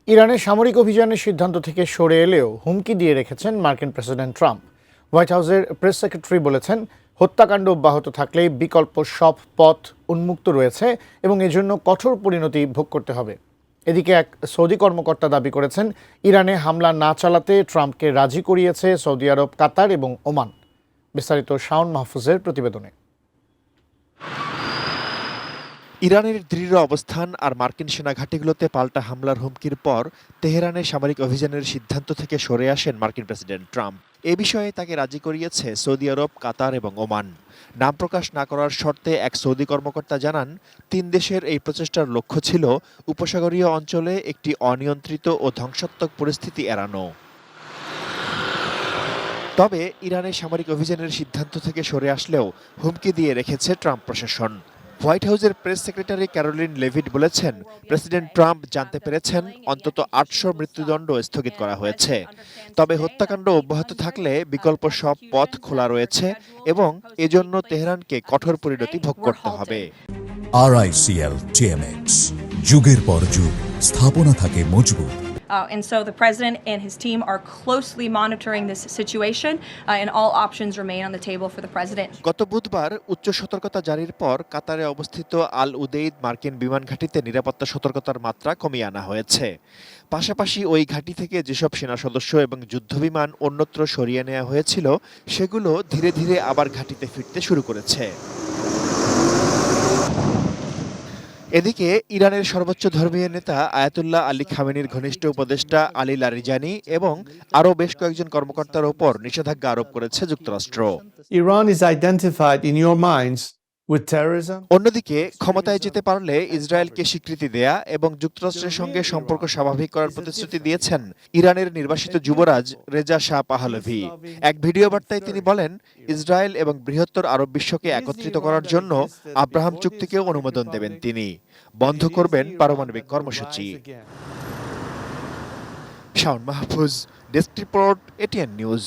ইরানের সামরিক অভিযানের সিদ্ধান্ত থেকে সরে এলেও হুমকি দিয়ে রেখেছেন মার্কিন প্রেসিডেন্ট ট্রাম্প। হোয়াইট হাউসের প্রেস সেক্রেটারি বলেছেন, হত্যাকাণ্ড অব্যাহত থাকলে বিকল্প সব পথ উন্মুক্ত রয়েছে এবং এজন্য কঠোর পরিণতি ভোগ করতে হবে। এদিকে এক সৌদি কর্মকর্তা দাবি করেছেন, ইরানে হামলা না চালাতে ট্রাম্পকে রাজি করিয়েছে সৌদি আরব, কাতার এবং ওমান। বিস্তারিত শাওন মাহফুজের প্রতিবেদনে। ইরানের দৃঢ় অবস্থান আর মার্কিন সেনাঘাঁটিগুলোতে পাল্টা হামলার হুমকির পর তেহরানে সামরিক অভিযানের সিদ্ধান্ত থেকে সরে আসেন মার্কিন প্রেসিডেন্ট ট্রাম্প। এ বিষয়ে তাকে রাজি করিয়েছে সৌদি আরব, কাতার এবং ওমান। নাম প্রকাশ না করার শর্তে এক সৌদি কর্মকর্তা জানান, ৩ দেশের এই প্রচেষ্টার লক্ষ্য ছিল উপসাগরীয় অঞ্চলে একটি অনিয়ন্ত্রিত ও ধ্বংসাত্মক পরিস্থিতি এড়ানো। তবে ইরানের সামরিক অভিযানের সিদ্ধান্ত থেকে সরে আসলেও হুমকি দিয়ে রেখেছে ট্রাম্প প্রশাসন। হোয়াইট হাউসের প্রেস সেক্রেটারি ক্যারোলিন লেভিট বলেছেন, প্রেসিডেন্ট ট্রাম্প জানতে পেরেছেন অন্তত ৮০০ মৃত্যুদণ্ড স্থগিত করা হয়েছে। তবে হত্যাকাণ্ড অব্যাহত থাকলে বিকল্প সব পথ খোলা রয়েছে এবং এজন্য তেহরানকে কঠোর পরিণতি ভোগ করতে হবে। RICL TMX, যুগের পর যুগ স্থাপনা থাকে মজবুত। And so the president and his team are closely monitoring this situation, and all options remain on the table for the president. গত বুধবার উচ্চ সতর্কতা জারির পর কাতারে অবস্থিত আল উদেইদ মার্কিন বিমান ঘাঁটিতে নিরাপত্তা সতর্কতার মাত্রা কমিয়ে আনা হয়েছে। পাশাপাশি ওই ঘাঁটি থেকে যেসব সেনা সদস্য এবং যুদ্ধবিমান অন্যত্র সরিয়ে নেওয়া হয়েছিল, সেগুলো ধীরে ধীরে আবার ঘাঁটিতে ফিরতে শুরু করেছে। এদিকে ইরানের সর্বোচ্চ ধর্মীয় নেতা আয়াতুল্লাহ আলী খামেনির ঘনিষ্ঠ উপদেষ্টা আলী লারিজানি এবং আরও বেশ কয়েকজন কর্মকর্তার ওপর নিষেধাজ্ঞা আরোপ করেছে যুক্তরাষ্ট্র। Iran is identified in your minds with terrorism. অন্যদিকে ক্ষমতায় যেতে পারলে ইসরায়েলকে স্বীকৃতি দেয়া এবং যুক্তরাষ্ট্রের সঙ্গে সম্পর্ক স্বাভাবিক করার প্রতিশ্রুতি দিয়েছেন ইরানের নির্বাসিত যুবরাজ রেজা শাহ পাহলভি। এক ভিডিও বার্তায় তিনি বলেন, ইসরায়েল এবং বৃহত্তর আরব বিশ্বকে একত্রিত করার জন্য আব্রাহাম চুক্তিকেও অনুমোদন দেবেন তিনি। বন্ধ করবেন পারমাণবিক কর্মসূচি। Shaon Mahfuz, desk report, ATN news.